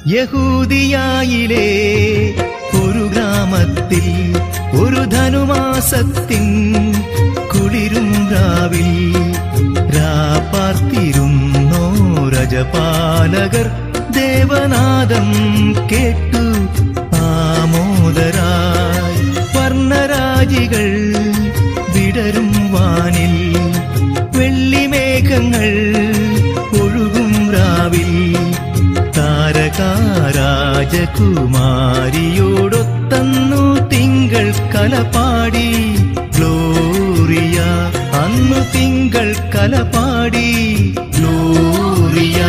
യഹൂദിയായിലെ ഒരു ഗ്രാമത്തിൽ ഒരു ധനുമാസത്തിൻ കുളിരും രാവിൽ രാപ്പാർത്തിരുന്നോ രജപാലകർ ദേവനാദം കേട്ടു ആമോദരായി. വർണ്ണരാജികൾ വിടരും വാനിൽ, വെള്ളിമേഘങ്ങൾ ഒഴുകും രാവിൽ. താരകാരാജകുമാരിയോടൊത്തന്നു തിങ്കൾ കലപാടി ഗ്ലോറിയ. അന്നു തിങ്കൾ കലപാടി ഗ്ലോറിയ.